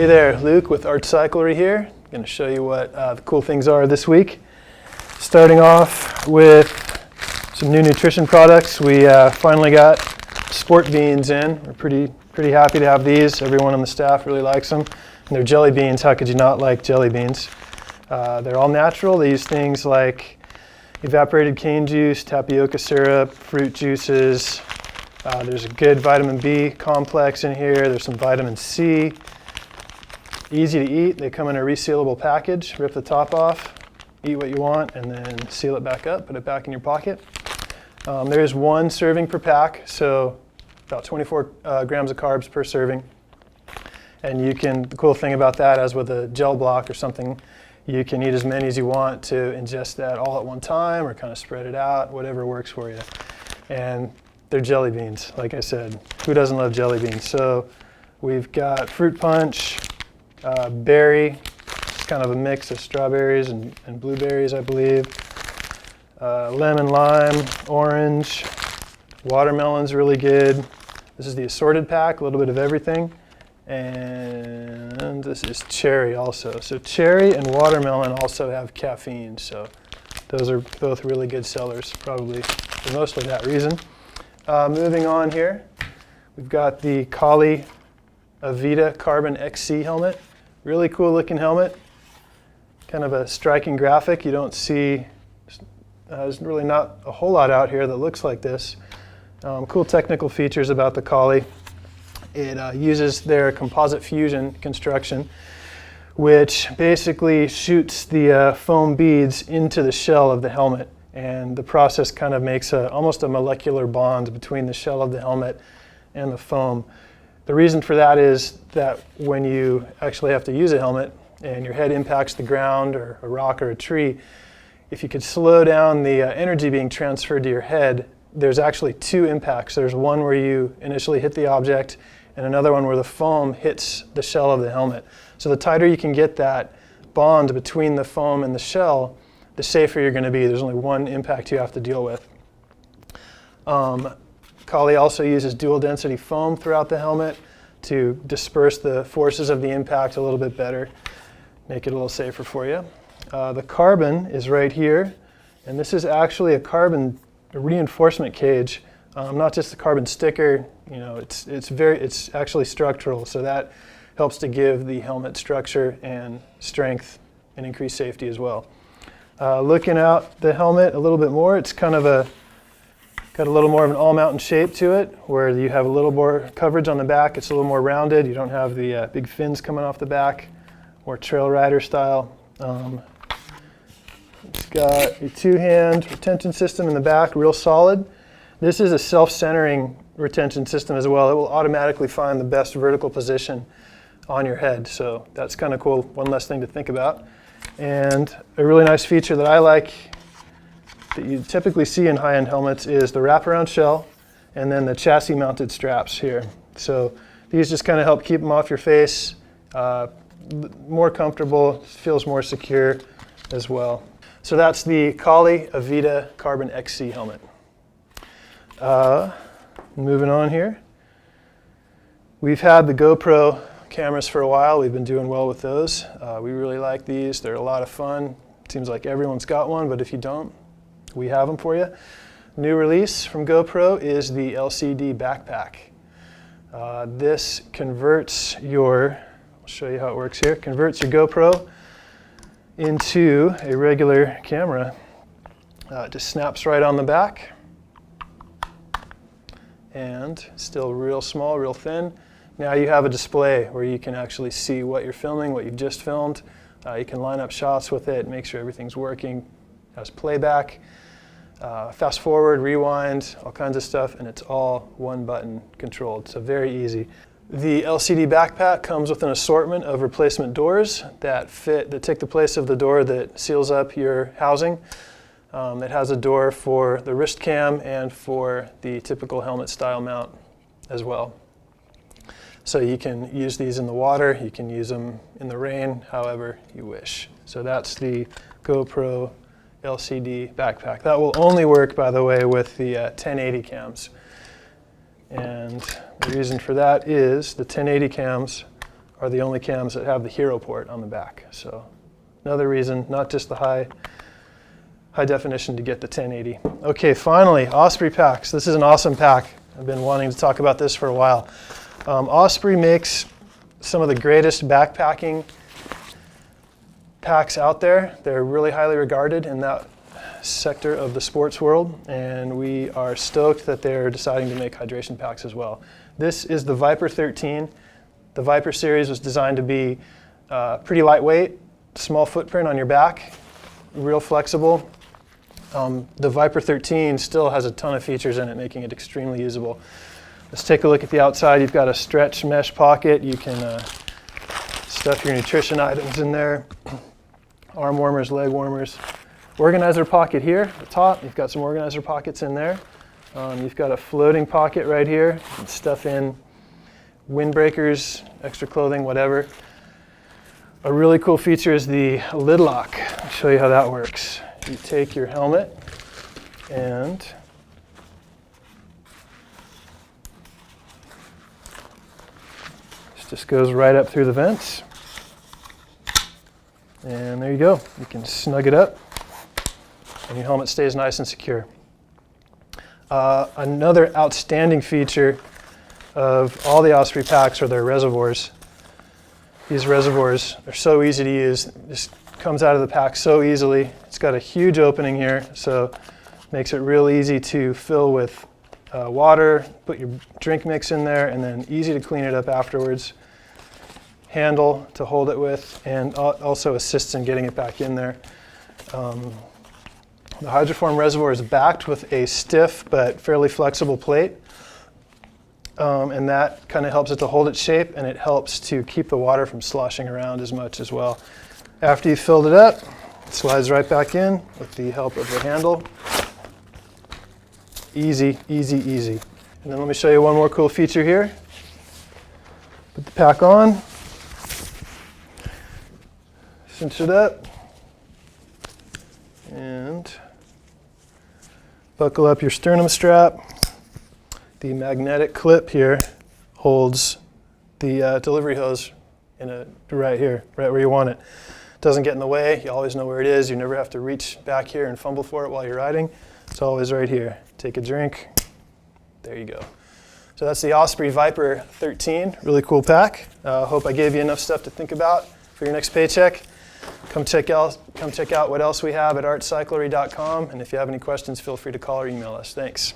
Hey there, Luke with Cyclery here. I'm going to show you what the cool things are this week. Starting off with some new nutrition products. We finally got sport beans in. We're pretty happy to have these. Everyone on the staff really likes them. And they're jelly beans. How could you not like jelly beans? They're all natural. They use things like evaporated cane juice, tapioca syrup, fruit juices. There's a good vitamin B complex in here. There's some vitamin C. Easy to eat. They come in a resealable package. Rip the top off, eat what you want, and then seal it back up, put it back in your pocket. There is one serving per pack, so about 24 grams of carbs per serving. And you can, the cool thing about that, as with a gel block or something, you can eat as many as you want to ingest that all at one time or kind of spread it out, whatever works for you. And they're jelly beans, like I said. Who doesn't love jelly beans? So we've got fruit punch, berry, it's kind of a mix of strawberries and blueberries, I believe. Lemon, lime, orange, watermelon's really good. This is the assorted pack, a little bit of everything. And this is cherry also. So cherry and watermelon also have caffeine, so those are both really good sellers, probably for mostly that reason. Moving on here, we've got the Kali Avita Carbon XC helmet. Really cool looking helmet. Kind of a striking graphic. You don't see, there's really not a whole lot out here that looks like this. Cool technical features about the Kali. It uses their composite fusion construction, which basically shoots the foam beads into the shell of the helmet. And the process kind of makes almost a molecular bond between the shell of the helmet and the foam. The reason for that is that when you actually have to use a helmet and your head impacts the ground or a rock or a tree, if you could slow down the energy being transferred to your head, there's actually two impacts. There's one where you initially hit the object and another one where the foam hits the shell of the helmet. So the tighter you can get that bond between the foam and the shell, the safer you're going to be. There's only one impact you have to deal with. Kali also uses dual density foam throughout the helmet to disperse the forces of the impact a little bit better, make it a little safer for you. The carbon is right here, and this is actually a carbon reinforcement cage, not just a carbon sticker. You know, it's actually structural, so that helps to give the helmet structure and strength and increase safety as well. Looking out the helmet a little bit more, it's kind of got a little more of an all-mountain shape to it, where you have a little more coverage on the back. It's a little more rounded. You don't have the big fins coming off the back, more trail rider style. It's got a two-hand retention system in the back, real solid. This is a self-centering retention system as well. It will automatically find the best vertical position on your head, so that's kind of cool. One less thing to think about. And a really nice feature that I like that you typically see in high-end helmets is the wraparound shell and then the chassis mounted straps here. So these just kind of help keep them off your face, more comfortable, feels more secure as well. So that's the Kali Avita Carbon XC helmet. Moving on here. We've had the GoPro cameras for a while. We've been doing well with those. We really like these. They're a lot of fun. Seems like everyone's got one, but if you don't, we have them for you. New release from GoPro is the LCD Backpack. This converts your, I'll show you how it works here, converts your GoPro into a regular camera. It just snaps right on the back and still real small, real thin. Now you have a display where you can actually see what you're filming, what you've just filmed. You can line up shots with it, make sure everything's working. Has playback, fast forward, rewind, all kinds of stuff, and it's all one button controlled, so very easy. The LCD Backpack comes with an assortment of replacement doors that take the place of the door that seals up your housing. It has a door for the wrist cam and for the typical helmet style mount as well. So you can use these in the water, you can use them in the rain, however you wish. So that's the GoPro LCD Backpack. That will only work, by the way, with the 1080 cams. And the reason for that is the 1080 cams are the only cams that have the hero port on the back. So another reason, not just the high definition, to get the 1080. Okay, finally, Osprey packs. This is an awesome pack. I've been wanting to talk about this for a while. Osprey makes some of the greatest backpacking packs out there. They're really highly regarded in that sector of the sports world, and we are stoked that they're deciding to make hydration packs as well. This is the Viper 13. The Viper series was designed to be pretty lightweight, small footprint on your back, real flexible. The Viper 13 still has a ton of features in it, making it extremely usable. Let's take a look at the outside. You've got a stretch mesh pocket. You can stuff your nutrition items in there. Arm warmers, leg warmers. Organizer pocket here at the top. You've got some organizer pockets in there. You've got a floating pocket right here. You can stuff in windbreakers, extra clothing, whatever. A really cool feature is the lid lock. I'll show you how that works. You take your helmet and this just goes right up through the vents. And there you go. You can snug it up and your helmet stays nice and secure. Another outstanding feature of all the Osprey packs are their reservoirs. These reservoirs are so easy to use. It just comes out of the pack so easily. It's got a huge opening here, so it makes it real easy to fill with water, put your drink mix in there, and then easy to clean it up afterwards. Handle to hold it with, and also assists in getting it back in there. The hydroform reservoir is backed with a stiff but fairly flexible plate, and that kind of helps it to hold its shape, and it helps to keep the water from sloshing around as much as well. After you've filled it up, it slides right back in with the help of the handle. Easy, easy, easy. And then let me show you one more cool feature here. Put the pack on, cinch it up, and buckle up your sternum strap. The magnetic clip here holds the delivery hose right here, right where you want it. Doesn't get in the way. You always know where it is. You never have to reach back here and fumble for it while you're riding. It's always right here. Take a drink. There you go. So that's the Osprey Viper 13. Really cool pack. Hope I gave you enough stuff to think about for your next paycheck. Come check out what else we have at artcyclery.com. And if you have any questions, feel free to call or email us. Thanks.